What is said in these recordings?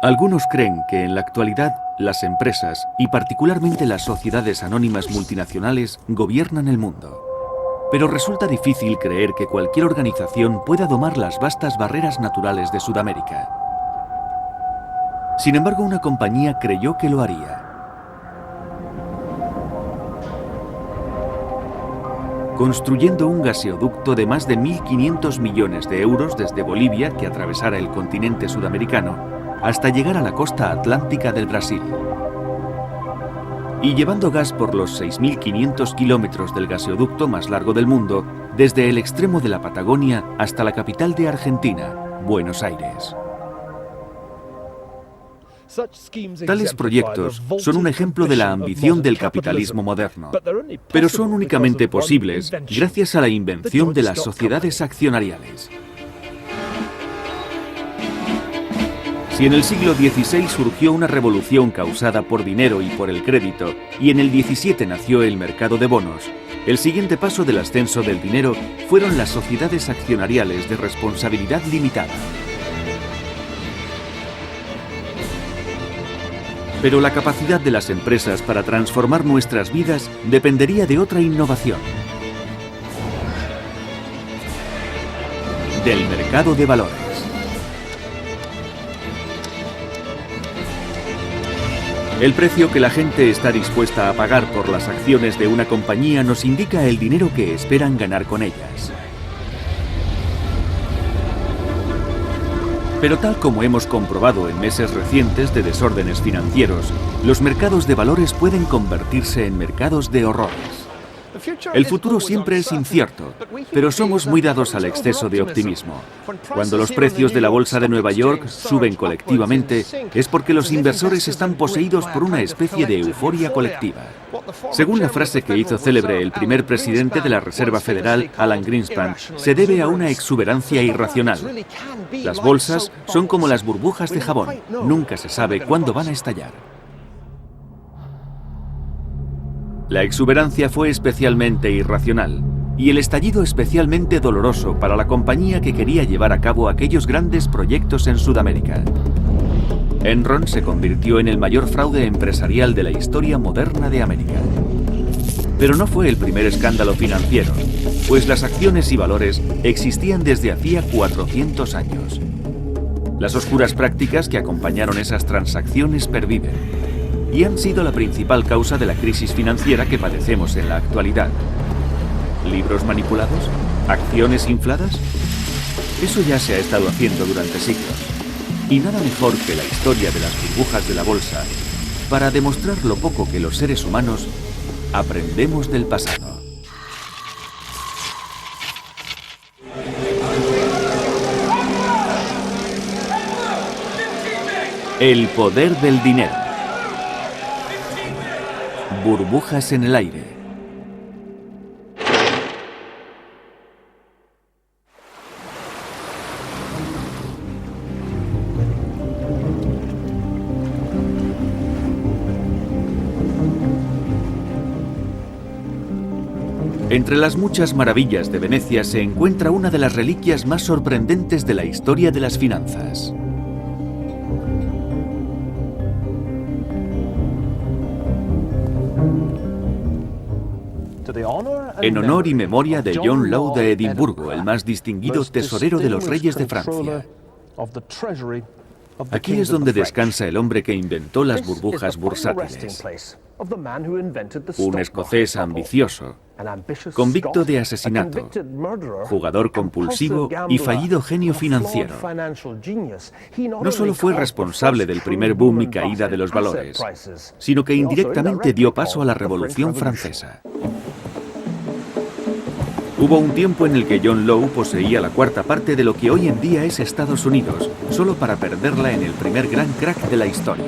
Algunos creen que en la actualidad las empresas, y particularmente las sociedades anónimas multinacionales, gobiernan el mundo. Pero resulta difícil creer que cualquier organización pueda domar las vastas barreras naturales de Sudamérica. Sin embargo, una compañía creyó que lo haría. Construyendo un gaseoducto de más de 1.500 millones de euros desde Bolivia, que atravesara el continente sudamericano, hasta llegar a la costa atlántica del Brasil. Y llevando gas por los 6.500 kilómetros del gaseoducto más largo del mundo, desde el extremo de la Patagonia hasta la capital de Argentina, Buenos Aires. Tales proyectos son un ejemplo de la ambición del capitalismo moderno, pero son únicamente posibles gracias a la invención de las sociedades accionariales. Si en el siglo XVI surgió una revolución causada por dinero y por el crédito, y en el XVII nació el mercado de bonos, el siguiente paso del ascenso del dinero fueron las sociedades accionariales de responsabilidad limitada. Pero la capacidad de las empresas para transformar nuestras vidas dependería de otra innovación: del mercado de valores. El precio que la gente está dispuesta a pagar por las acciones de una compañía nos indica el dinero que esperan ganar con ellas. Pero tal como hemos comprobado en meses recientes de desórdenes financieros, los mercados de valores pueden convertirse en mercados de horrores. El futuro siempre es incierto, pero somos muy dados al exceso de optimismo. Cuando los precios de la bolsa de Nueva York suben colectivamente, es porque los inversores están poseídos por una especie de euforia colectiva. Según la frase que hizo célebre el primer presidente de la Reserva Federal, Alan Greenspan, se debe a una exuberancia irracional. Las bolsas son como las burbujas de jabón, nunca se sabe cuándo van a estallar. La exuberancia fue especialmente irracional y el estallido especialmente doloroso para la compañía que quería llevar a cabo aquellos grandes proyectos en Sudamérica. Enron se convirtió en el mayor fraude empresarial de la historia moderna de América. Pero no fue el primer escándalo financiero, pues las acciones y valores existían desde hacía 400 años. Las oscuras prácticas que acompañaron esas transacciones perviven y han sido la principal causa de la crisis financiera que padecemos en la actualidad. ¿Libros manipulados? ¿Acciones infladas? Eso ya se ha estado haciendo durante siglos. Y nada mejor que la historia de las burbujas de la bolsa para demostrar lo poco que los seres humanos aprendemos del pasado. El poder del dinero. Burbujas en el aire. Entre las muchas maravillas de Venecia se encuentra una de las reliquias más sorprendentes de la historia de las finanzas. En honor y memoria de John Law de Edimburgo, el más distinguido tesorero de los reyes de Francia. Aquí es donde descansa el hombre que inventó las burbujas bursátiles. Un escocés ambicioso, convicto de asesinato, jugador compulsivo y fallido genio financiero. No solo fue responsable del primer boom y caída de los valores, sino que indirectamente dio paso a la Revolución Francesa. Hubo un tiempo en el que John Law poseía la cuarta parte de lo que hoy en día es Estados Unidos, solo para perderla en el primer gran crack de la historia.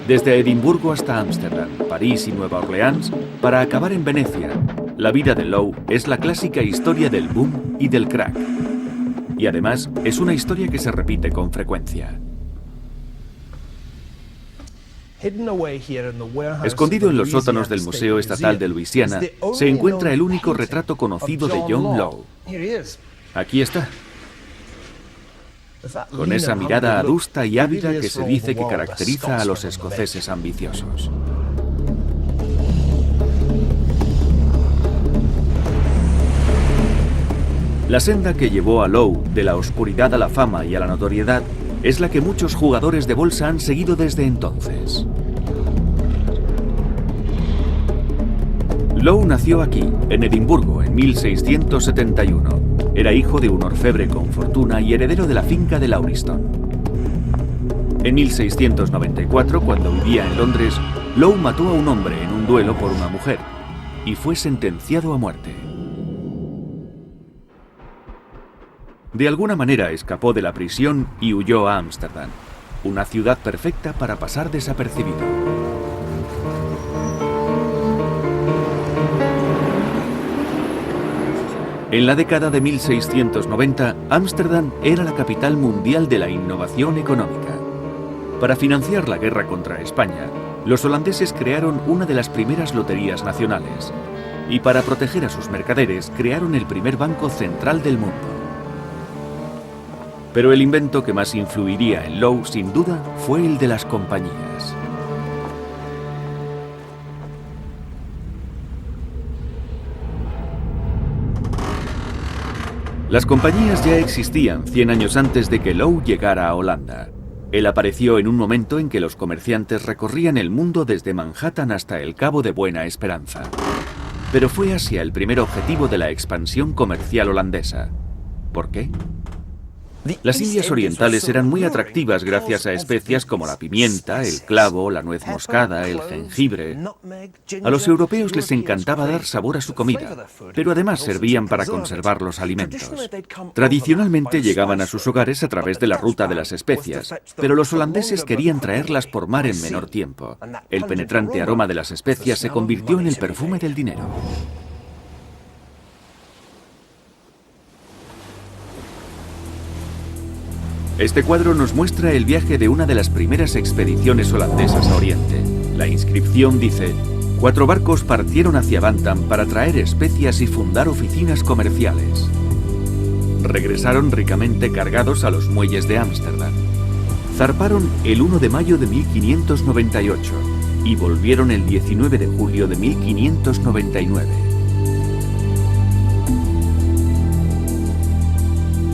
Desde Edimburgo hasta Ámsterdam, París y Nueva Orleans, para acabar en Venecia, la vida de Law es la clásica historia del boom y del crack. Y además es una historia que se repite con frecuencia. Escondido en los sótanos del Museo Estatal de Luisiana, se encuentra el único retrato conocido de John Law. Aquí está. con esa mirada adusta y ávida que se dice que caracteriza a los escoceses ambiciosos. La senda que llevó a Lowe de la oscuridad a la fama y a la notoriedad es la que muchos jugadores de bolsa han seguido desde entonces. Lowe nació aquí, en Edimburgo, en 1671. Era hijo de un orfebre con fortuna y heredero de la finca de Lauriston. En 1694, cuando vivía en Londres, Lowe mató a un hombre en un duelo por una mujer y fue sentenciado a muerte. De alguna manera escapó de la prisión y huyó a Ámsterdam, una ciudad perfecta para pasar desapercibido. En la década de 1690, Ámsterdam era la capital mundial de la innovación económica. Para financiar la guerra contra España, los holandeses crearon una de las primeras loterías nacionales y para proteger a sus mercaderes crearon el primer banco central del mundo. Pero el invento que más influiría en Lowe, sin duda, fue el de las compañías. Las compañías ya existían 100 años antes de que Lowe llegara a Holanda. Él apareció en un momento en que los comerciantes recorrían el mundo desde Manhattan hasta el Cabo de Buena Esperanza. Pero fue Asia el primer objetivo de la expansión comercial holandesa. ¿Por qué? Las Indias Orientales eran muy atractivas gracias a especias como la pimienta, el clavo, la nuez moscada, el jengibre. A los europeos les encantaba dar sabor a su comida, pero además servían para conservar los alimentos. Tradicionalmente llegaban a sus hogares a través de la ruta de las especias, pero los holandeses querían traerlas por mar en menor tiempo. El penetrante aroma de las especias se convirtió en el perfume del dinero. Este cuadro nos muestra el viaje de una de las primeras expediciones holandesas a Oriente. La inscripción dice: 4 barcos partieron hacia Bantam para traer especias y fundar oficinas comerciales. Regresaron ricamente cargados a los muelles de Ámsterdam. Zarparon el 1 de mayo de 1598 y volvieron el 19 de julio de 1599.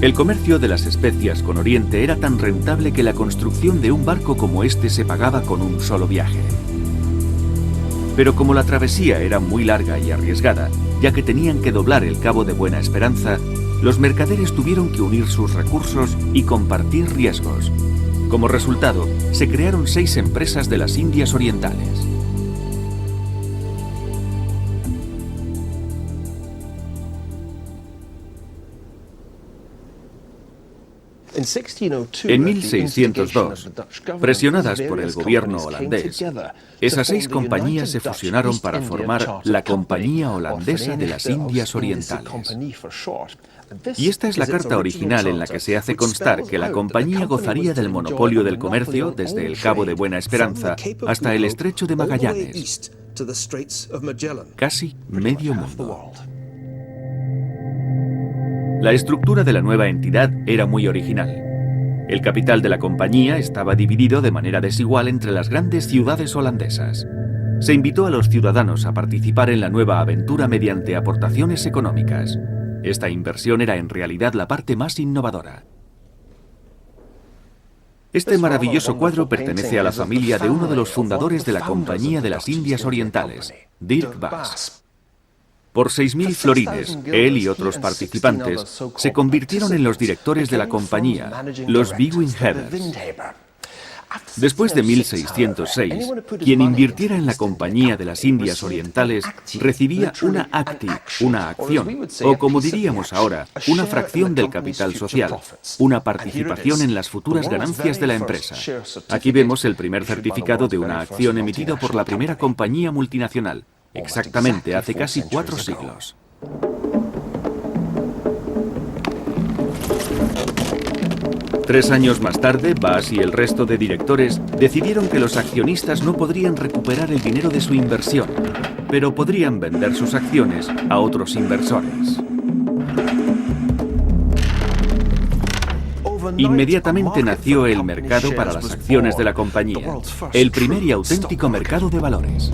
El comercio de las especias con Oriente era tan rentable que la construcción de un barco como este se pagaba con un solo viaje. Pero como la travesía era muy larga y arriesgada, ya que tenían que doblar el Cabo de Buena Esperanza, los mercaderes tuvieron que unir sus recursos y compartir riesgos. Como resultado, se crearon 6 empresas de las Indias Orientales. En 1602, presionadas por el gobierno holandés, esas 6 compañías se fusionaron para formar la Compañía Holandesa de las Indias Orientales. Y esta es la carta original en la que se hace constar que la compañía gozaría del monopolio del comercio desde el Cabo de Buena Esperanza hasta el Estrecho de Magallanes, casi medio mundo. La estructura de la nueva entidad era muy original. El capital de la compañía estaba dividido de manera desigual entre las grandes ciudades holandesas. Se invitó a los ciudadanos a participar en la nueva aventura mediante aportaciones económicas. Esta inversión era en realidad la parte más innovadora. Este maravilloso cuadro pertenece a la familia de uno de los fundadores de la Compañía de las Indias Orientales, Dirk Bass. Por 6.000 florines, él y otros participantes se convirtieron en los directores de la compañía, los Bewinghebers. Después de 1606, quien invirtiera en la Compañía de las Indias Orientales recibía una acti, una acción, o como diríamos ahora, una fracción del capital social, una participación en las futuras ganancias de la empresa. Aquí vemos el primer certificado de una acción emitido por la primera compañía multinacional, exactamente hace casi 4 siglos. Tres años más tarde, Bass y el resto de directores decidieron que los accionistas no podrían recuperar el dinero de su inversión, pero podrían vender sus acciones a otros inversores. Inmediatamente nació el mercado para las acciones de la compañía, el primer y auténtico mercado de valores.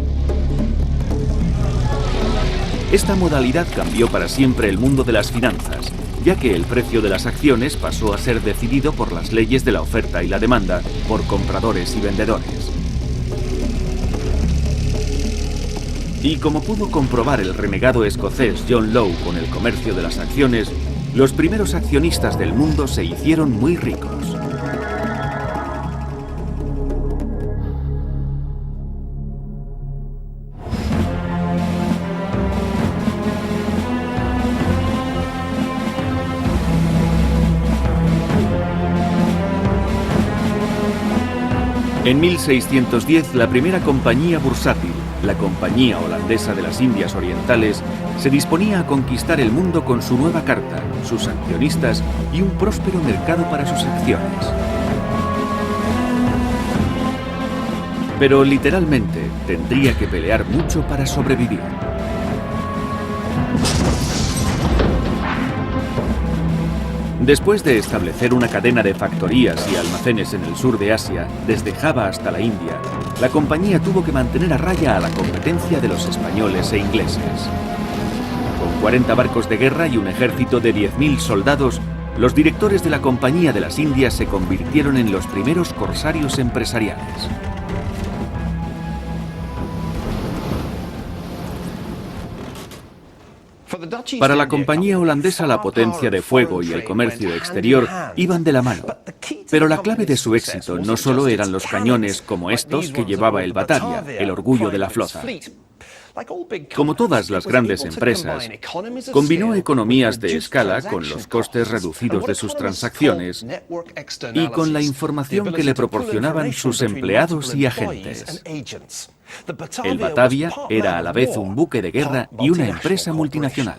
Esta modalidad cambió para siempre el mundo de las finanzas, ya que el precio de las acciones pasó a ser decidido por las leyes de la oferta y la demanda, por compradores y vendedores. Y como pudo comprobar el renegado escocés John Law con el comercio de las acciones, los primeros accionistas del mundo se hicieron muy ricos. En 1610, la primera compañía bursátil, la Compañía Holandesa de las Indias Orientales, se disponía a conquistar el mundo con su nueva carta, sus accionistas y un próspero mercado para sus acciones. Pero literalmente tendría que pelear mucho para sobrevivir. Después de establecer una cadena de factorías y almacenes en el sur de Asia, desde Java hasta la India, la compañía tuvo que mantener a raya a la competencia de los españoles e ingleses. Con 40 barcos de guerra y un ejército de 10.000 soldados, los directores de la Compañía de las Indias se convirtieron en los primeros corsarios empresariales. Para la compañía holandesa, la potencia de fuego y el comercio exterior iban de la mano. Pero la clave de su éxito no solo eran los cañones como estos que llevaba el Batavia, el orgullo de la flota. Como todas las grandes empresas, combinó economías de escala con los costes reducidos de sus transacciones y con la información que le proporcionaban sus empleados y agentes. El Batavia era a la vez un buque de guerra y una empresa multinacional.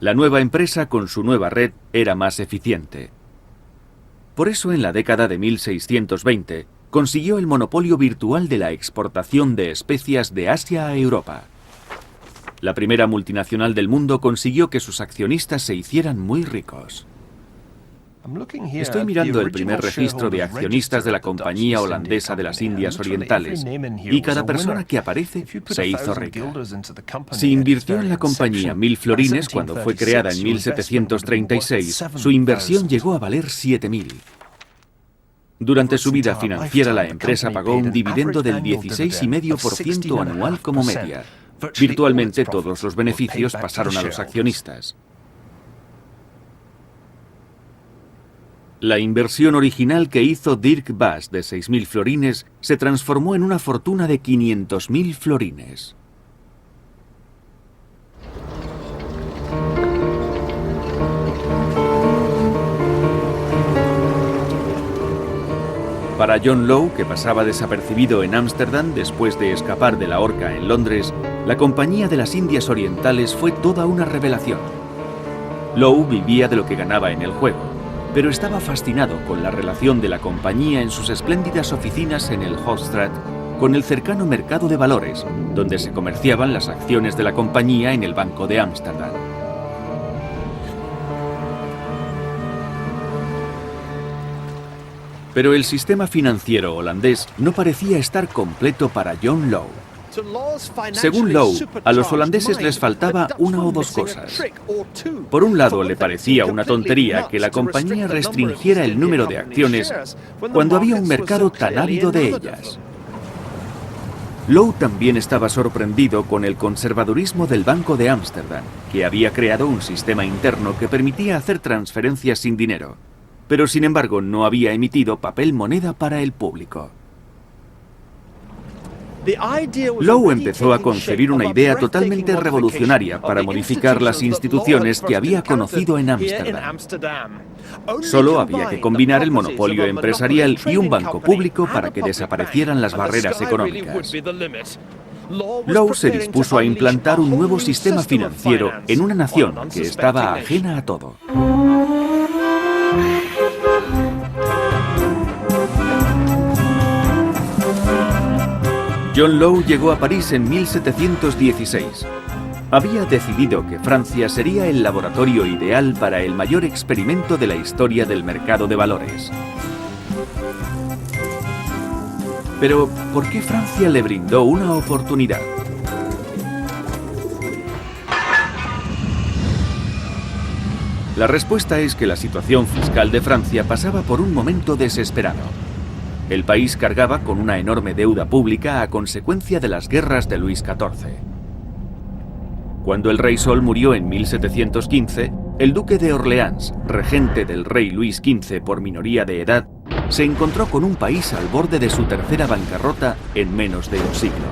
La nueva empresa, con su nueva red, era más eficiente. Por eso, en la década de 1620, consiguió el monopolio virtual de la exportación de especias de Asia a Europa. La primera multinacional del mundo consiguió que sus accionistas se hicieran muy ricos. Estoy mirando el primer registro de accionistas de la Compañía Holandesa de las Indias Orientales, y cada persona que aparece se hizo rica. Si invirtió en la compañía 1.000 florines cuando fue creada en 1736, su inversión llegó a valer 7.000. Durante su vida financiera, la empresa pagó un dividendo del 16,5% anual como media. Virtualmente todos los beneficios pasaron a los accionistas. La inversión original que hizo Dirk Bass de 6.000 florines se transformó en una fortuna de 500.000 florines. Para John Law, que pasaba desapercibido en Ámsterdam después de escapar de la horca en Londres, la Compañía de las Indias Orientales fue toda una revelación. Law vivía de lo que ganaba en el juego, pero estaba fascinado con la relación de la compañía en sus espléndidas oficinas en el Hoogstraat con el cercano mercado de valores, donde se comerciaban las acciones de la compañía en el Banco de Ámsterdam. Pero el sistema financiero holandés no parecía estar completo para John Law. Según Law, a los holandeses les faltaba una o dos cosas. Por un lado, le parecía una tontería que la compañía restringiera el número de acciones cuando había un mercado tan ávido de ellas. Law también estaba sorprendido con el conservadurismo del Banco de Ámsterdam, que había creado un sistema interno que permitía hacer transferencias sin dinero, pero sin embargo no había emitido papel moneda para el público. Law empezó a concebir una idea totalmente revolucionaria para modificar las instituciones que había conocido en Ámsterdam. Solo había que combinar el monopolio empresarial y un banco público para que desaparecieran las barreras económicas. Law se dispuso a implantar un nuevo sistema financiero en una nación que estaba ajena a todo. John Law llegó a París en 1716. había decidido que Francia sería el laboratorio ideal para el mayor experimento de la historia del mercado de valores. Pero, ¿por qué Francia le brindó una oportunidad? La respuesta es que la situación fiscal de Francia pasaba por un momento desesperado. El país cargaba con una enorme deuda pública a consecuencia de las guerras de Luis XIV. Cuando el rey Sol murió en 1715, el duque de Orleans, regente del rey Luis XV por minoría de edad, se encontró con un país al borde de su tercera bancarrota en menos de un siglo.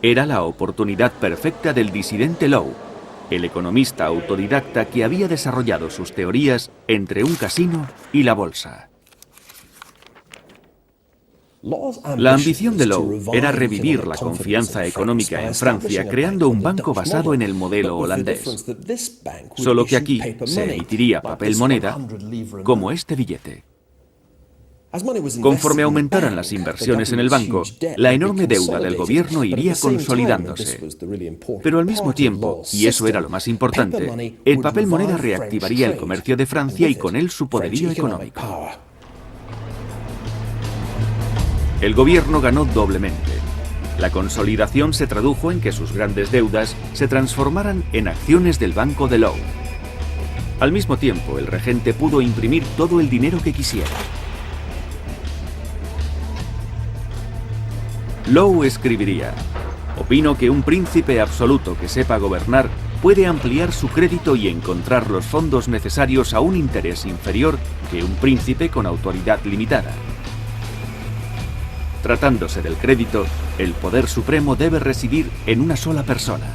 Era la oportunidad perfecta del disidente Lowe, el economista autodidacta que había desarrollado sus teorías entre un casino y la bolsa. La ambición de Lowe era revivir la confianza económica en Francia creando un banco basado en el modelo holandés. Solo que aquí se emitiría papel moneda como este billete. Conforme aumentaran las inversiones en el banco, la enorme deuda del gobierno iría consolidándose. Pero al mismo tiempo, y eso era lo más importante, el papel moneda reactivaría el comercio de Francia y con él su poderío económico. El gobierno ganó doblemente. La consolidación se tradujo en que sus grandes deudas se transformaran en acciones del Banco de Lowe. Al mismo tiempo, el regente pudo imprimir todo el dinero que quisiera. Lowe escribiría: opino que un príncipe absoluto que sepa gobernar puede ampliar su crédito y encontrar los fondos necesarios a un interés inferior que un príncipe con autoridad limitada. Tratándose del crédito, el poder supremo debe residir en una sola persona.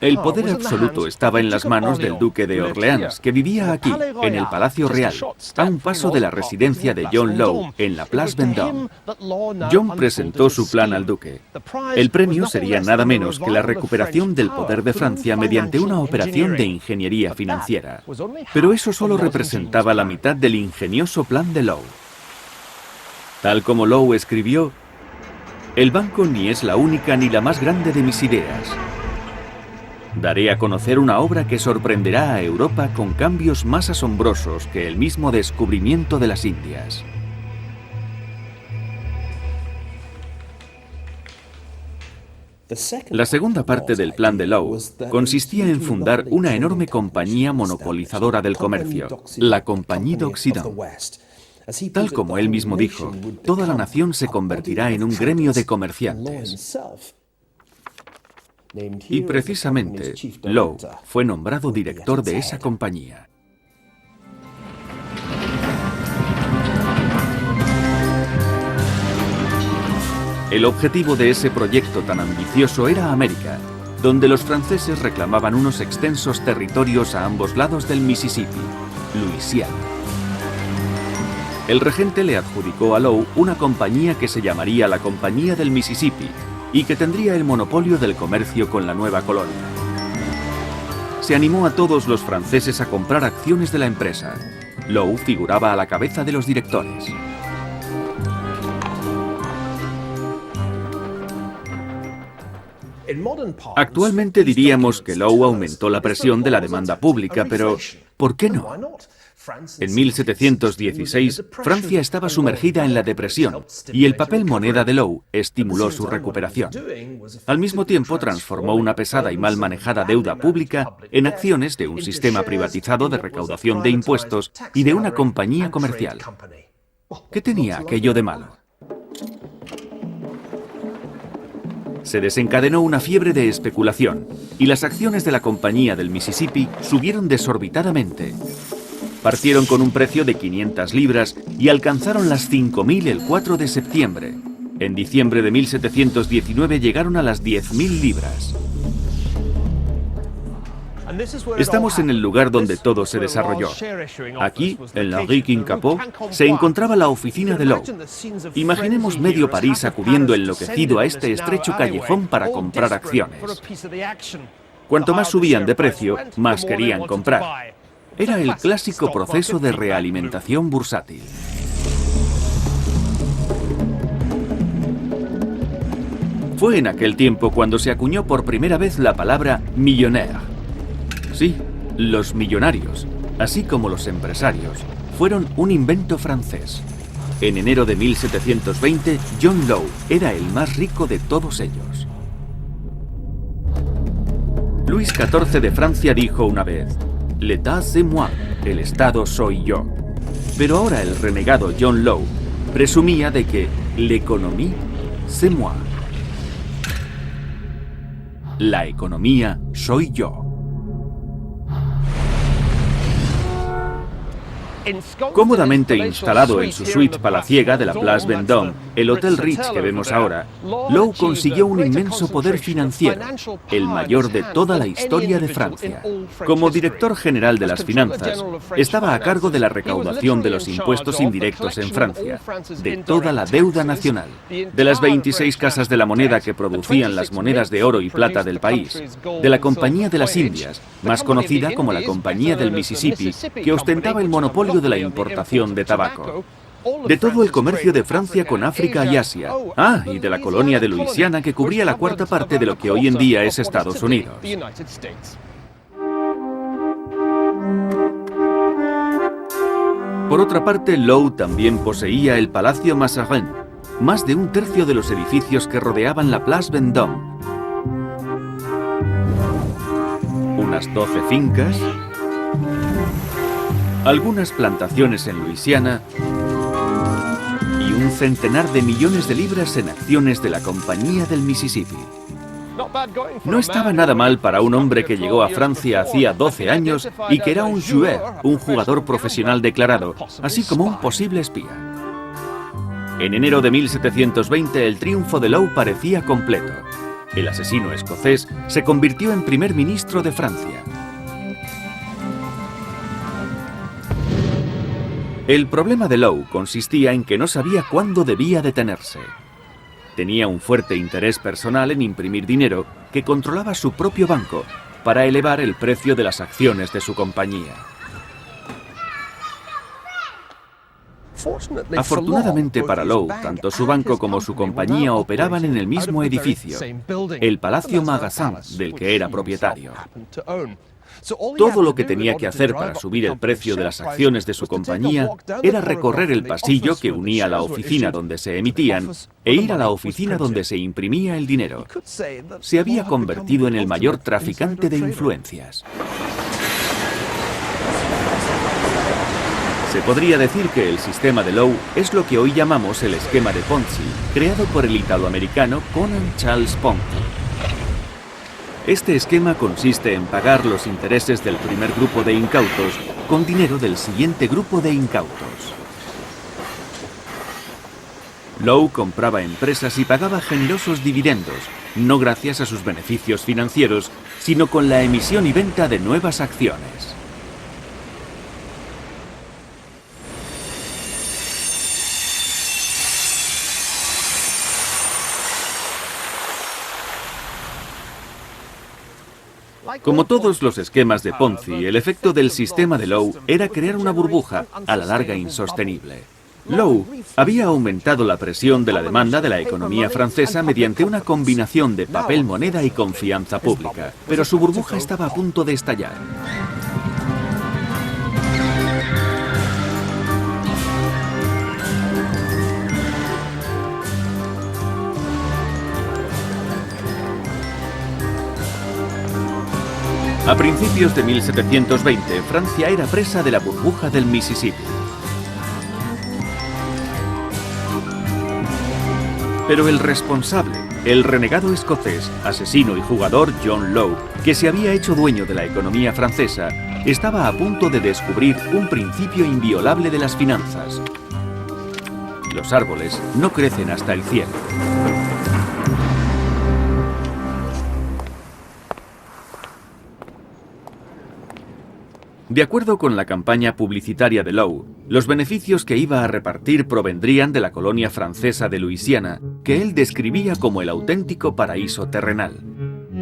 El poder absoluto estaba en las manos del duque de Orleans, que vivía aquí, en el Palacio Real, a un paso de la residencia de John Lowe, en la Place Vendôme. John presentó su plan al duque. El premio sería nada menos que la recuperación del poder de Francia mediante una operación de ingeniería financiera. Pero eso solo representaba la mitad del ingenioso plan de Lowe. Tal como Lowe escribió: el banco ni es la única ni la más grande de mis ideas. Daré a conocer una obra que sorprenderá a Europa con cambios más asombrosos que el mismo descubrimiento de las Indias. La segunda parte del plan de Lowe consistía en fundar una enorme compañía monopolizadora del comercio, la Compagnie d'Occident. Tal como él mismo dijo, toda la nación se convertirá en un gremio de comerciantes. Y precisamente, Lowe fue nombrado director de esa compañía. El objetivo de ese proyecto tan ambicioso era América, donde los franceses reclamaban unos extensos territorios a ambos lados del Mississippi, Luisiana. El regente le adjudicó a Lowe una compañía que se llamaría la Compañía del Mississippi y que tendría el monopolio del comercio con la nueva colonia. Se animó a todos los franceses a comprar acciones de la empresa. Lowe figuraba a la cabeza de los directores. Actualmente diríamos que Lowe aumentó la presión de la demanda pública, pero ¿por qué no? En 1716, Francia estaba sumergida en la depresión y el papel moneda de Lowe estimuló su recuperación. Al mismo tiempo, transformó una pesada y mal manejada deuda pública en acciones de un sistema privatizado de recaudación de impuestos y de una compañía comercial. ¿Qué tenía aquello de malo? Se desencadenó una fiebre de especulación y las acciones de la Compañía del Mississippi subieron desorbitadamente. Partieron con un precio de 500 libras y alcanzaron las 5.000 el 4 de septiembre. En diciembre de 1719 llegaron a las 10.000 libras. Estamos en el lugar donde todo se desarrolló. Aquí, en la rue Quincapot, se encontraba la oficina de Lowe. Imaginemos medio París acudiendo enloquecido a este estrecho callejón para comprar acciones. Cuanto más subían de precio, más querían comprar. Era el clásico proceso de realimentación bursátil. Fue en aquel tiempo cuando se acuñó por primera vez la palabra millionnaire. Sí, los millonarios, así como los empresarios, fueron un invento francés. En enero de 1720, John Law era el más rico de todos ellos. Luis XIV de Francia dijo una vez: «L'État c'est moi», el Estado soy yo. Pero ahora el renegado John Law presumía de que «l'économie c'est moi». La economía soy yo. Cómodamente instalado en su suite palaciega de la Place Vendôme, el Hotel Ritz que vemos ahora, Law consiguió un inmenso poder financiero, el mayor de toda la historia de Francia. Como director general de las finanzas, estaba a cargo de la recaudación de los impuestos indirectos en Francia, de toda la deuda nacional, de las 26 casas de la moneda que producían las monedas de oro y plata del país, de la Compañía de las Indias, más conocida como la Compañía del Mississippi, que ostentaba el monopolio de la importación de tabaco, de todo el comercio de Francia con África y Asia, y de la colonia de Luisiana que cubría la cuarta parte de lo que hoy en día es Estados Unidos. Por otra parte, Law también poseía el Palacio Mazarin, más de un tercio de los edificios que rodeaban la Place Vendôme, unas 12 fincas, algunas plantaciones en Luisiana y un centenar de millones de libras en acciones de la Compañía del Mississippi. No estaba nada mal para un hombre que llegó a Francia hacía 12 años y que era un joueur, un jugador profesional declarado, así como un posible espía. En enero de 1720 el triunfo de Law parecía completo. El asesino escocés se convirtió en primer ministro de Francia. El problema de Law consistía en que no sabía cuándo debía detenerse. Tenía un fuerte interés personal en imprimir dinero que controlaba su propio banco para elevar el precio de las acciones de su compañía. Afortunadamente para Law, tanto su banco como su compañía operaban en el mismo edificio, el Palacio Magasin, del que era propietario. Todo lo que tenía que hacer para subir el precio de las acciones de su compañía era recorrer el pasillo que unía la oficina donde se emitían e ir a la oficina donde se imprimía el dinero. Se había convertido en el mayor traficante de influencias. Se podría decir que el sistema de Law es lo que hoy llamamos el esquema de Ponzi, creado por el italoamericano Conan Charles Ponzi. Este esquema consiste en pagar los intereses del primer grupo de incautos con dinero del siguiente grupo de incautos. Law compraba empresas y pagaba generosos dividendos, no gracias a sus beneficios financieros, sino con la emisión y venta de nuevas acciones. Como todos los esquemas de Ponzi, el efecto del sistema de Law era crear una burbuja, a la larga insostenible. Law había aumentado la presión de la demanda de la economía francesa mediante una combinación de papel moneda y confianza pública, pero su burbuja estaba a punto de estallar. A principios de 1720, Francia era presa de la burbuja del Mississippi. Pero el responsable, el renegado escocés, asesino y jugador John Law, que se había hecho dueño de la economía francesa, estaba a punto de descubrir un principio inviolable de las finanzas. Los árboles no crecen hasta el cielo. De acuerdo con la campaña publicitaria de Law, los beneficios que iba a repartir provendrían de la colonia francesa de Luisiana, que él describía como el auténtico paraíso terrenal.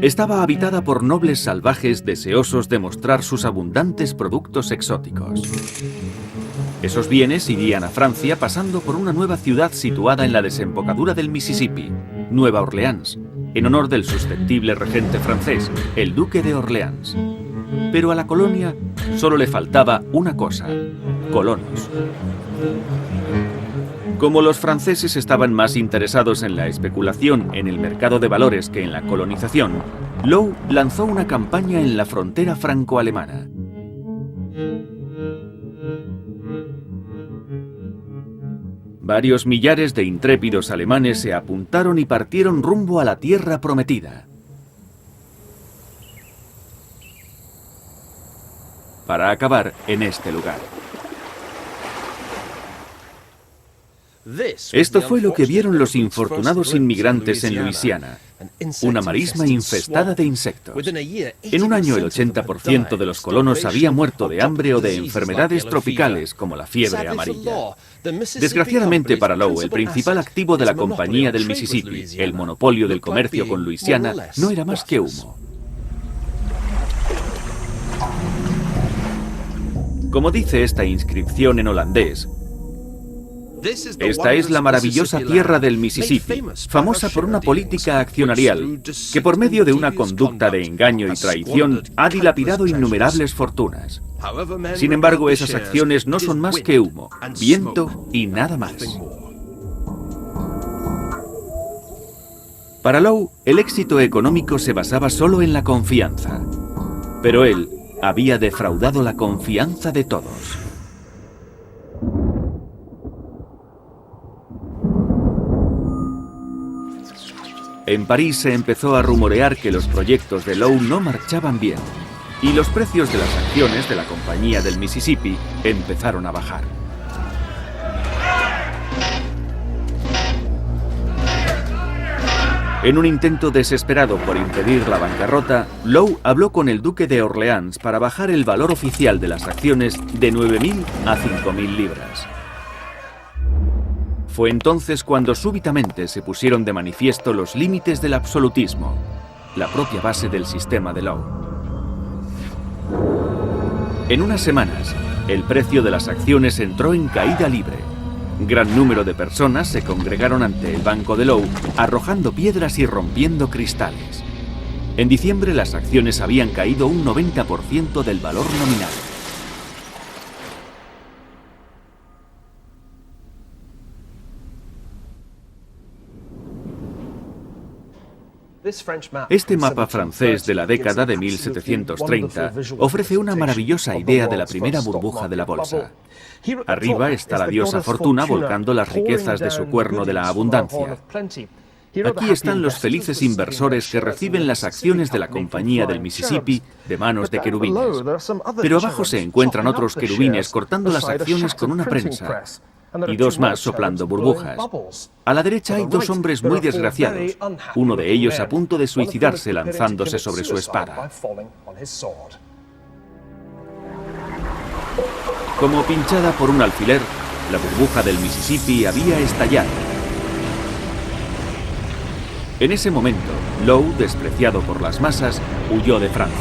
Estaba habitada por nobles salvajes deseosos de mostrar sus abundantes productos exóticos. Esos bienes irían a Francia pasando por una nueva ciudad situada en la desembocadura del Mississippi, Nueva Orleans, en honor del susceptible regente francés, el duque de Orleans. Pero a la colonia solo le faltaba una cosa: colonos. Como los franceses estaban más interesados en la especulación en el mercado de valores que en la colonización, Low lanzó una campaña en la frontera franco-alemana. Varios millares de intrépidos alemanes se apuntaron y partieron rumbo a la tierra prometida. Para acabar en este lugar. Esto fue lo que vieron los infortunados inmigrantes en Luisiana, una marisma infestada de insectos. En un año el 80% de los colonos había muerto de hambre o de enfermedades tropicales como la fiebre amarilla. Desgraciadamente para Low, el principal activo de la Compañía del Mississippi, el monopolio del comercio con Luisiana, no era más que humo. Como dice esta inscripción en holandés, esta es la maravillosa tierra del Mississippi, famosa por una política accionarial que por medio de una conducta de engaño y traición ha dilapidado innumerables fortunas. Sin embargo, esas acciones no son más que humo, viento y nada más. Para Low, el éxito económico se basaba solo en la confianza, pero él había defraudado la confianza de todos. En París se empezó a rumorear que los proyectos de Low no marchaban bien, y los precios de las acciones de la Compañía del Mississippi empezaron a bajar. En un intento desesperado por impedir la bancarrota, Low habló con el duque de Orleans para bajar el valor oficial de las acciones de 9.000 a 5.000 libras. Fue entonces cuando súbitamente se pusieron de manifiesto los límites del absolutismo, la propia base del sistema de Low. En unas semanas, el precio de las acciones entró en caída libre. Gran número de personas se congregaron ante el banco de Low, arrojando piedras y rompiendo cristales. En diciembre las acciones habían caído un 90% del valor nominal. Este mapa francés de la década de 1730 ofrece una maravillosa idea de la primera burbuja de la bolsa. Arriba está la diosa Fortuna volcando las riquezas de su cuerno de la abundancia. Aquí están los felices inversores que reciben las acciones de la Compañía del Mississippi de manos de querubines. Pero abajo se encuentran otros querubines cortando las acciones con una prensa. Y dos más soplando burbujas. A la derecha hay dos hombres muy desgraciados, uno de ellos a punto de suicidarse lanzándose sobre su espada. Como pinchada por un alfiler, la burbuja del Mississippi había estallado. En ese momento, Low, despreciado por las masas, huyó de Francia.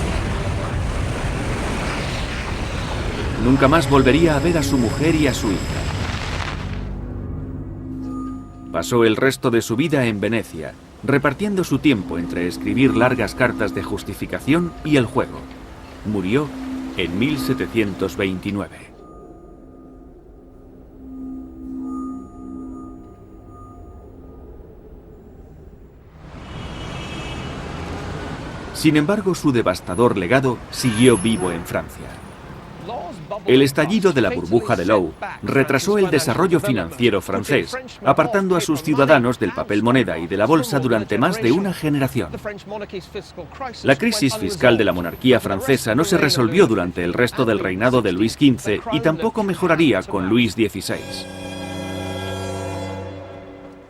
Nunca más volvería a ver a su mujer y a su hija. Pasó el resto de su vida en Venecia, repartiendo su tiempo entre escribir largas cartas de justificación y el juego. Murió en 1729. Sin embargo, su devastador legado siguió vivo en Francia. El estallido de la burbuja de Low retrasó el desarrollo financiero francés, apartando a sus ciudadanos del papel moneda y de la bolsa durante más de una generación. La crisis fiscal de la monarquía francesa no se resolvió durante el resto del reinado de Luis XV y tampoco mejoraría con Luis XVI.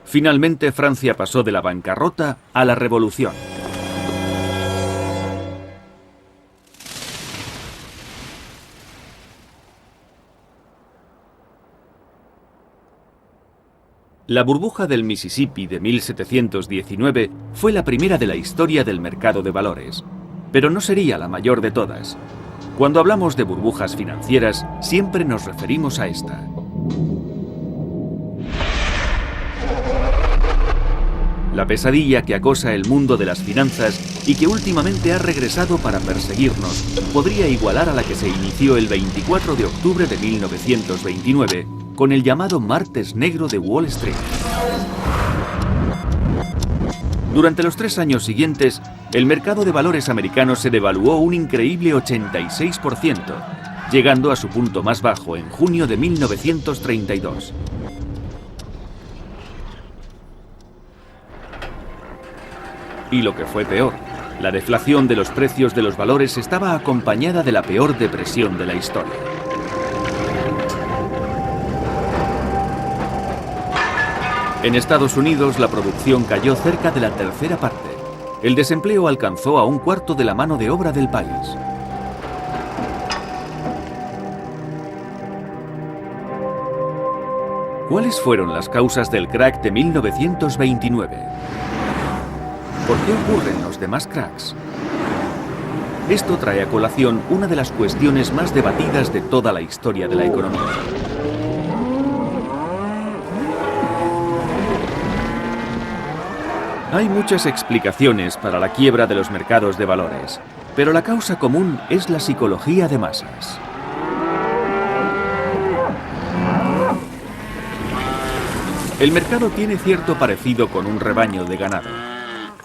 Finalmente, Francia pasó de la bancarrota a la revolución. La burbuja del Mississippi de 1719 fue la primera de la historia del mercado de valores, pero no sería la mayor de todas. Cuando hablamos de burbujas financieras, siempre nos referimos a esta. La pesadilla que acosa el mundo de las finanzas y que últimamente ha regresado para perseguirnos podría igualar a la que se inició el 24 de octubre de 1929 con el llamado Martes Negro de Wall Street. Durante los 3 años siguientes, el mercado de valores americano se devaluó un increíble 86%, llegando a su punto más bajo en junio de 1932. Y lo que fue peor, la deflación de los precios de los valores estaba acompañada de la peor depresión de la historia. En Estados Unidos, la producción cayó cerca de la tercera parte. El desempleo alcanzó a 1/4 de la mano de obra del país. ¿Cuáles fueron las causas del crack de 1929? ¿Por qué ocurren los demás cracks? Esto trae a colación una de las cuestiones más debatidas de toda la historia de la economía. Hay muchas explicaciones para la quiebra de los mercados de valores, pero la causa común es la psicología de masas. El mercado tiene cierto parecido con un rebaño de ganado.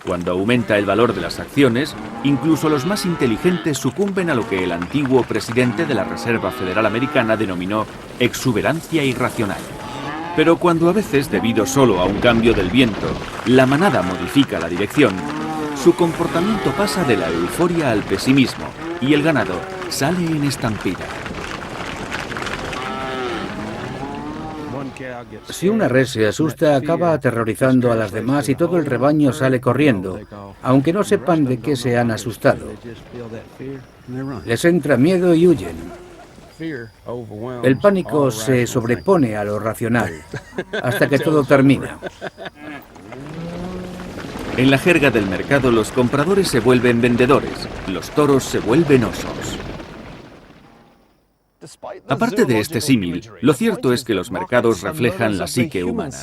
Cuando aumenta el valor de las acciones, incluso los más inteligentes sucumben a lo que el antiguo presidente de la Reserva Federal Americana denominó exuberancia irracional. Pero cuando a veces, debido solo a un cambio del viento, la manada modifica la dirección, su comportamiento pasa de la euforia al pesimismo y el ganado sale en estampida. Si una res se asusta, acaba aterrorizando a las demás y todo el rebaño sale corriendo, aunque no sepan de qué se han asustado. Les entra miedo y huyen. El pánico se sobrepone a lo racional, hasta que todo termina. En la jerga del mercado, los compradores se vuelven vendedores, los toros se vuelven osos. Aparte de este símil, lo cierto es que los mercados reflejan la psique humana.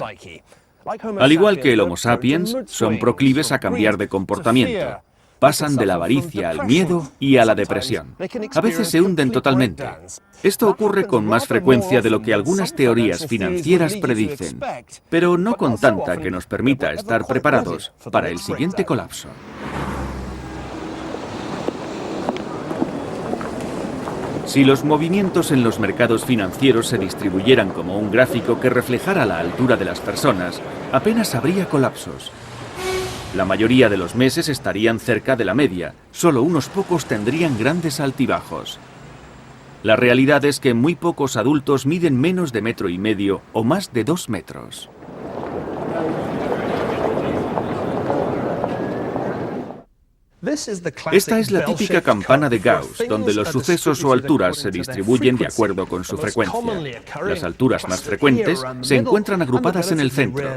Al igual que el Homo sapiens, son proclives a cambiar de comportamiento. Pasan de la avaricia al miedo y a la depresión. A veces se hunden totalmente. Esto ocurre con más frecuencia de lo que algunas teorías financieras predicen, pero no con tanta que nos permita estar preparados para el siguiente colapso. Si los movimientos en los mercados financieros se distribuyeran como un gráfico que reflejara la altura de las personas, apenas habría colapsos. La mayoría de los meses estarían cerca de la media, solo unos pocos tendrían grandes altibajos. La realidad es que muy pocos adultos miden menos de 1,5 metros o más de 2 metros. Esta es la típica campana de Gauss, donde los sucesos o alturas se distribuyen de acuerdo con su frecuencia. Las alturas más frecuentes se encuentran agrupadas en el centro,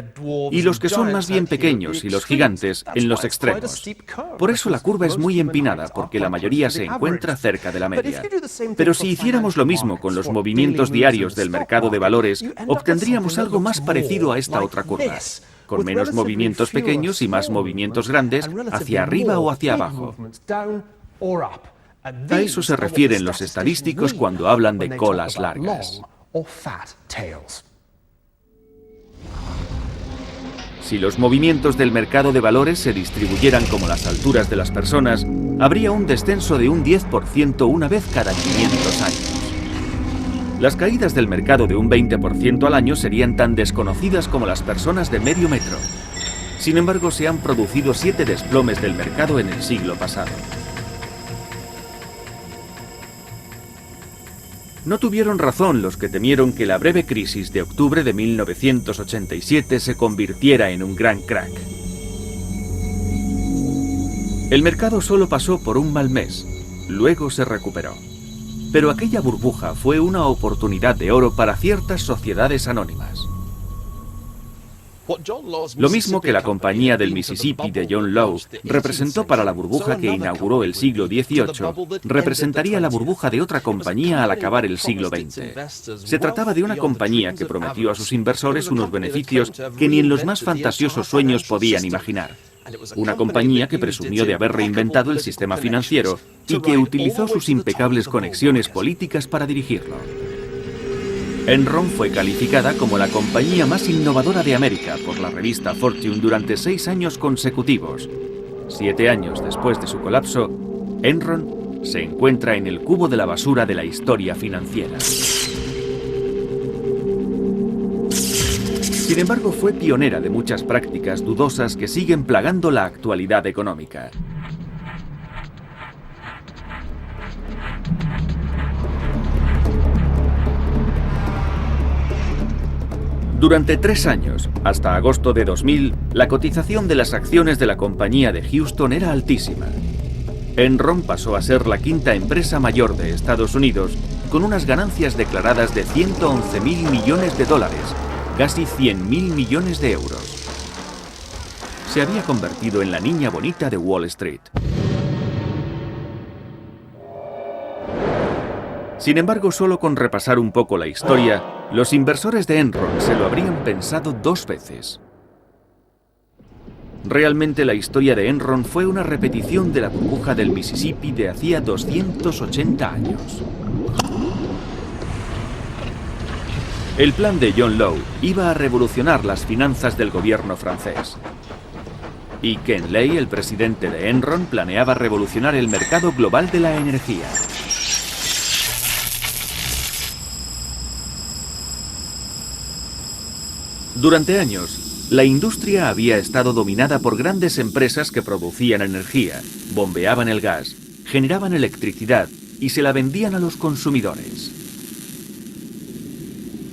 y los que son más bien pequeños y los gigantes en los extremos. Por eso la curva es muy empinada, porque la mayoría se encuentra cerca de la media. Pero si hiciéramos lo mismo con los movimientos diarios del mercado de valores, obtendríamos algo más parecido a esta otra curva, con menos movimientos pequeños y más movimientos grandes hacia arriba o hacia abajo. A eso se refieren los estadísticos cuando hablan de colas largas. Si los movimientos del mercado de valores se distribuyeran como las alturas de las personas, habría un descenso de un 10% una vez cada 500 años. Las caídas del mercado de un 20% al año serían tan desconocidas como las personas de medio metro. Sin embargo, se han producido 7 desplomes del mercado en el siglo pasado. No tuvieron razón los que temieron que la breve crisis de octubre de 1987 se convirtiera en un gran crack. El mercado solo pasó por un mal mes, luego se recuperó. Pero aquella burbuja fue una oportunidad de oro para ciertas sociedades anónimas. Lo mismo que la compañía del Mississippi de John Law representó para la burbuja que inauguró el siglo XVIII, representaría la burbuja de otra compañía al acabar el siglo XX. Se trataba de una compañía que prometió a sus inversores unos beneficios que ni en los más fantasiosos sueños podían imaginar. Una compañía que presumió de haber reinventado el sistema financiero y que utilizó sus impecables conexiones políticas para dirigirlo. Enron fue calificada como la compañía más innovadora de América por la revista Fortune durante 6 años consecutivos. 7 años después de su colapso, Enron se encuentra en el cubo de la basura de la historia financiera. Sin embargo, fue pionera de muchas prácticas dudosas que siguen plagando la actualidad económica. Durante 3 años, hasta agosto de 2000, la cotización de las acciones de la compañía de Houston era altísima. Enron pasó a ser la quinta empresa mayor de Estados Unidos, con unas ganancias declaradas de 111.000 millones de dólares, casi 100.000 millones de euros. Se había convertido en la niña bonita de Wall Street. Sin embargo, solo con repasar un poco la historia, los inversores de Enron se lo habrían pensado 2 veces. Realmente la historia de Enron fue una repetición de la burbuja del Mississippi de hacía 280 años. El plan de John Law iba a revolucionar las finanzas del gobierno francés. Y Ken Lay, el presidente de Enron, planeaba revolucionar el mercado global de la energía. Durante años, la industria había estado dominada por grandes empresas que producían energía, bombeaban el gas, generaban electricidad y se la vendían a los consumidores.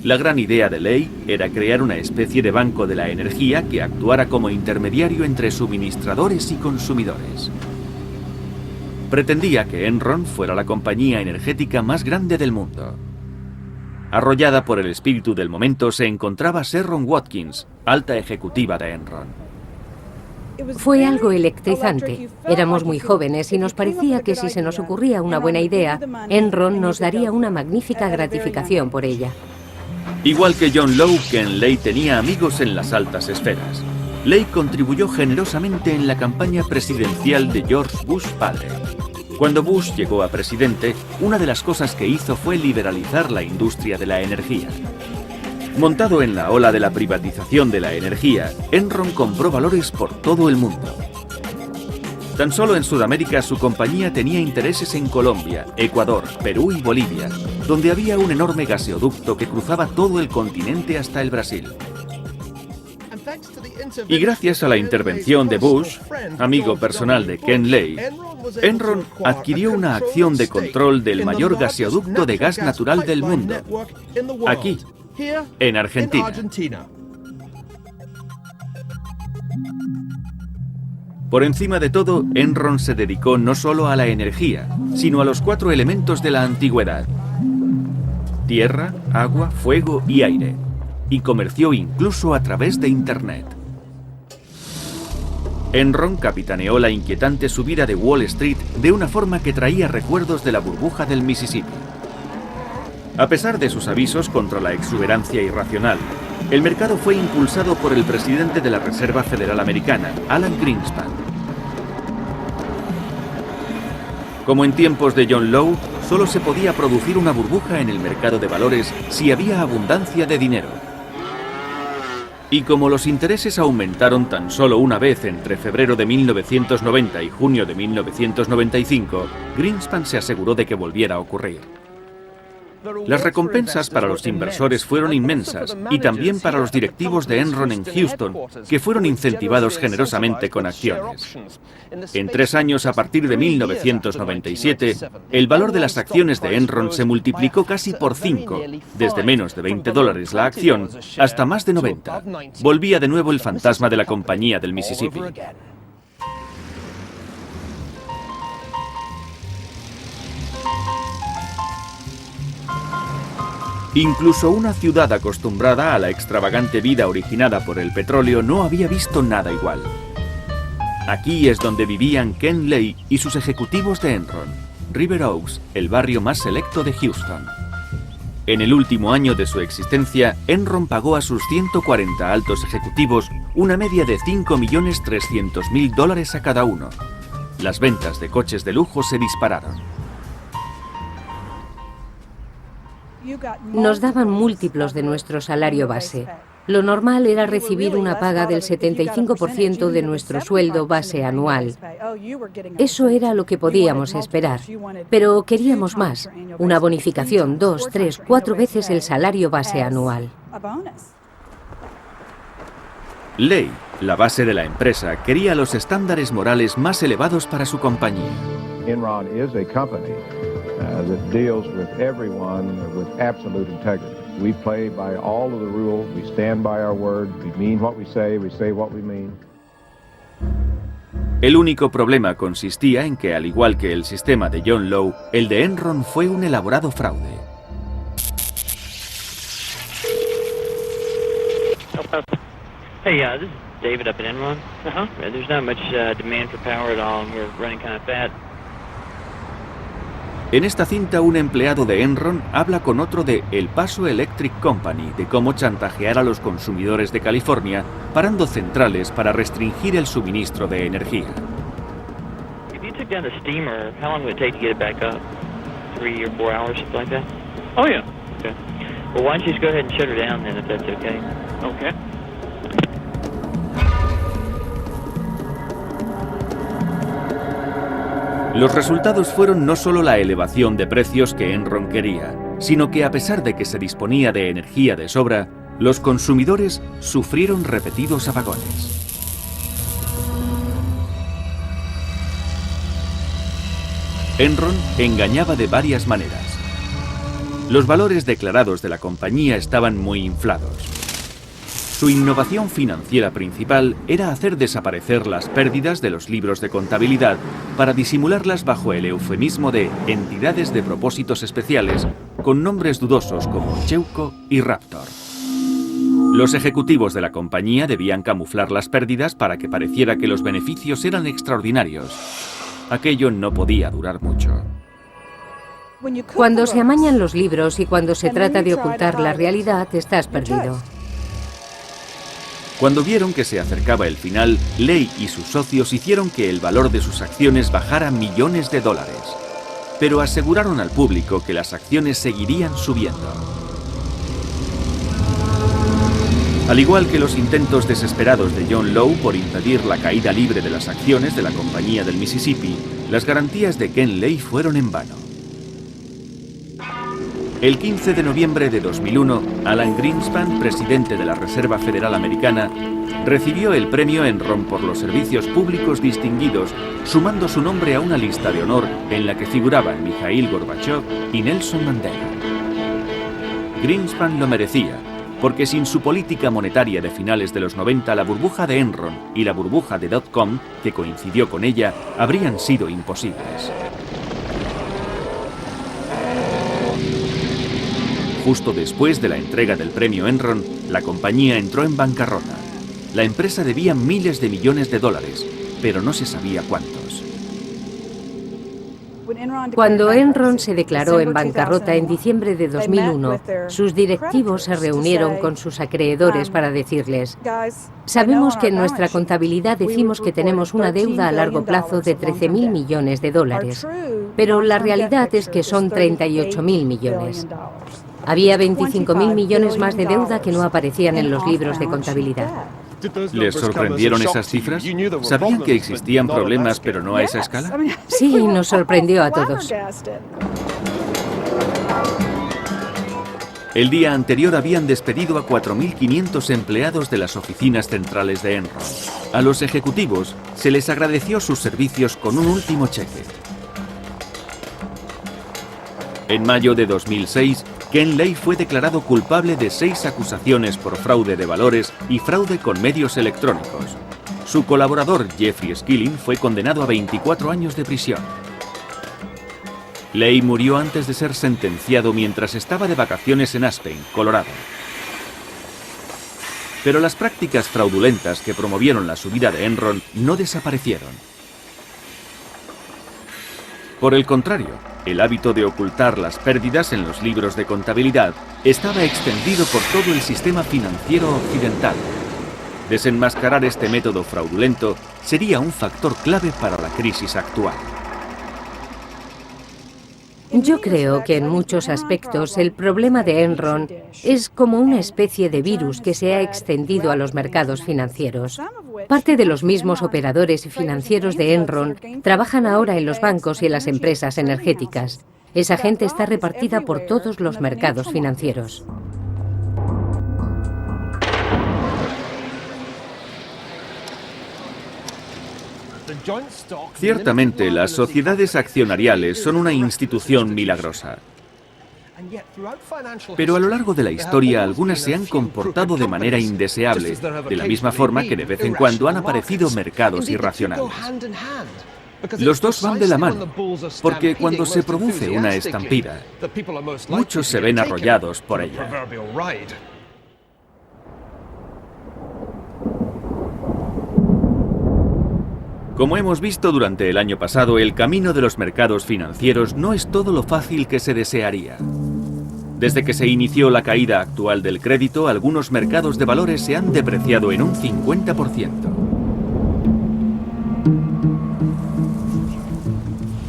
La gran idea de Lay era crear una especie de banco de la energía que actuara como intermediario entre suministradores y consumidores. Pretendía que Enron fuera la compañía energética más grande del mundo. Arrollada por el espíritu del momento se encontraba Sharon Watkins, alta ejecutiva de Enron. Fue algo electrizante. Éramos muy jóvenes y nos parecía que si se nos ocurría una buena idea, Enron nos daría una magnífica gratificación por ella. Igual que John Law, Ken Lay tenía amigos en las altas esferas. Lay contribuyó generosamente en la campaña presidencial de George Bush padre. Cuando Bush llegó a presidente, una de las cosas que hizo fue liberalizar la industria de la energía. Montado en la ola de la privatización de la energía, Enron compró valores por todo el mundo. Tan solo en Sudamérica su compañía tenía intereses en Colombia, Ecuador, Perú y Bolivia, donde había un enorme gaseoducto que cruzaba todo el continente hasta el Brasil. Y gracias a la intervención de Bush, amigo personal de Ken Lay, Enron adquirió una acción de control del mayor gaseoducto de gas natural del mundo, aquí, en Argentina. Por encima de todo, Enron se dedicó no solo a la energía, sino a los 4 elementos de la antigüedad: tierra, agua, fuego y aire, y comerció incluso a través de Internet. Enron capitaneó la inquietante subida de Wall Street de una forma que traía recuerdos de la burbuja del Mississippi. A pesar de sus avisos contra la exuberancia irracional, el mercado fue impulsado por el presidente de la Reserva Federal Americana, Alan Greenspan. Como en tiempos de John Law, solo se podía producir una burbuja en el mercado de valores si había abundancia de dinero. Y como los intereses aumentaron tan solo una vez entre febrero de 1990 y junio de 1995, Greenspan se aseguró de que volviera a ocurrir. Las recompensas para los inversores fueron inmensas y también para los directivos de Enron en Houston, que fueron incentivados generosamente con acciones. En 3 años, a partir de 1997, el valor de las acciones de Enron se multiplicó casi por 5, desde menos de $20 la acción hasta más de 90. Volvía de nuevo el fantasma de la compañía del Mississippi. Incluso una ciudad acostumbrada a la extravagante vida originada por el petróleo no había visto nada igual. Aquí es donde vivían Ken Lay y sus ejecutivos de Enron, River Oaks, el barrio más selecto de Houston. En el último año de su existencia, Enron pagó a sus 140 altos ejecutivos una media de $5.300.000 a cada uno. Las ventas de coches de lujo se dispararon. Nos daban múltiplos de nuestro salario base. Lo normal era recibir una paga del 75% de nuestro sueldo base anual. Eso era lo que podíamos esperar. Pero queríamos más, una bonificación 2, 3, 4 veces el salario base anual. Lay, la base de la empresa, quería los estándares morales más elevados para su compañía. Enron is a company that deals with everyone with absolute integrity. We play by all of the rules, we stand by our word, we mean what we say what we mean. El único problema consistía en que, al igual que el sistema de John Lowe, el de Enron fue un elaborado fraude. Hey, this is David up at Enron. There's not much demand for power at all, and we're running kind of fat. En esta cinta, un empleado de Enron habla con otro de El Paso Electric Company de cómo chantajear a los consumidores de California parando centrales para restringir el suministro de energía. If you took down the steamer, how long would it take to get it back up? 3 or 4 hours, something like that? Oh, yeah. Okay. Well, why don't you just go ahead and shut her down then, if that's okay? Okay. Los resultados fueron no solo la elevación de precios que Enron quería, sino que a pesar de que se disponía de energía de sobra, los consumidores sufrieron repetidos apagones. Enron engañaba de varias maneras. Los valores declarados de la compañía estaban muy inflados. Su innovación financiera principal era hacer desaparecer las pérdidas de los libros de contabilidad para disimularlas bajo el eufemismo de entidades de propósitos especiales con nombres dudosos como Cheuco y Raptor. Los ejecutivos de la compañía debían camuflar las pérdidas para que pareciera que los beneficios eran extraordinarios. Aquello no podía durar mucho. Cuando se amañan los libros y cuando se trata de ocultar la realidad, estás perdido. Cuando vieron que se acercaba el final, Lay y sus socios hicieron que el valor de sus acciones bajara millones de dólares. Pero aseguraron al público que las acciones seguirían subiendo. Al igual que los intentos desesperados de John Lowe por impedir la caída libre de las acciones de la Compañía del Mississippi, las garantías de Ken Lay fueron en vano. El 15 de noviembre de 2001, Alan Greenspan, presidente de la Reserva Federal Americana, recibió el premio Enron por los servicios públicos distinguidos, sumando su nombre a una lista de honor en la que figuraban Mikhail Gorbachev y Nelson Mandela. Greenspan lo merecía, porque sin su política monetaria de finales de los 90, la burbuja de Enron y la burbuja de .com, que coincidió con ella, habrían sido imposibles. Justo después de la entrega del premio Enron, la compañía entró en bancarrota. La empresa debía miles de millones de dólares, pero no se sabía cuántos. Cuando Enron se declaró en bancarrota en diciembre de 2001, sus directivos se reunieron con sus acreedores para decirles: sabemos que en nuestra contabilidad decimos que tenemos una deuda a largo plazo de 13.000 millones de dólares, pero la realidad es que son 38.000 millones. Había 25.000 millones más de deuda que no aparecían en los libros de contabilidad. ¿Les sorprendieron esas cifras? ¿Sabían que existían problemas, pero no a esa escala? Sí, nos sorprendió a todos. El día anterior habían despedido a 4.500 empleados de las oficinas centrales de Enron. A los ejecutivos se les agradeció sus servicios con un último cheque. En mayo de 2006, Ken Lay fue declarado culpable de 6 acusaciones por fraude de valores y fraude con medios electrónicos. Su colaborador, Jeffrey Skilling, fue condenado a 24 años de prisión. Ley murió antes de ser sentenciado mientras estaba de vacaciones en Aspen, Colorado. Pero las prácticas fraudulentas que promovieron la subida de Enron no desaparecieron. Por el contrario, el hábito de ocultar las pérdidas en los libros de contabilidad estaba extendido por todo el sistema financiero occidental. Desenmascarar este método fraudulento sería un factor clave para la crisis actual. Yo creo que en muchos aspectos el problema de Enron es como una especie de virus que se ha extendido a los mercados financieros. Parte de los mismos operadores y financieros de Enron trabajan ahora en los bancos y en las empresas energéticas. Esa gente está repartida por todos los mercados financieros. Ciertamente, las sociedades accionariales son una institución milagrosa. Pero a lo largo de la historia, algunas se han comportado de manera indeseable, de la misma forma que de vez en cuando han aparecido mercados irracionales. Los dos van de la mano, porque cuando se produce una estampida, muchos se ven arrollados por ella. Como hemos visto durante el año pasado, el camino de los mercados financieros no es todo lo fácil que se desearía. Desde que se inició la caída actual del crédito, algunos mercados de valores se han depreciado en un 50%.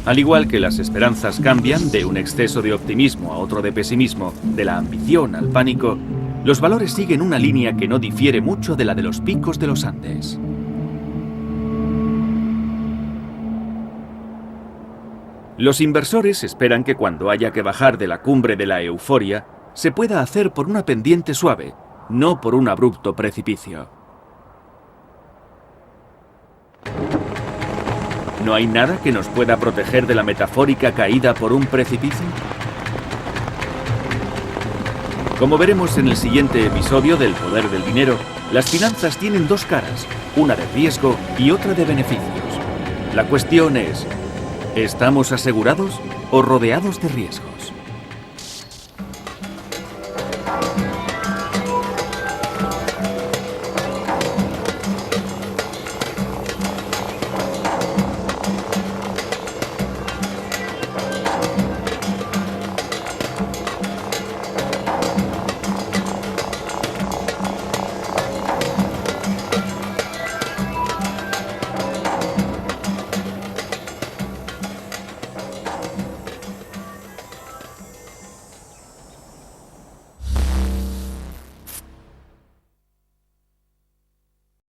Al igual que las esperanzas cambian de un exceso de optimismo a otro de pesimismo, de la ambición al pánico, los valores siguen una línea que no difiere mucho de la de los picos de los Andes. Los inversores esperan que cuando haya que bajar de la cumbre de la euforia, se pueda hacer por una pendiente suave, no por un abrupto precipicio. ¿No hay nada que nos pueda proteger de la metafórica caída por un precipicio? Como veremos en el siguiente episodio del Poder del Dinero, las finanzas tienen dos caras, una de riesgo y otra de beneficios. La cuestión es, ¿estamos asegurados o rodeados de riesgos?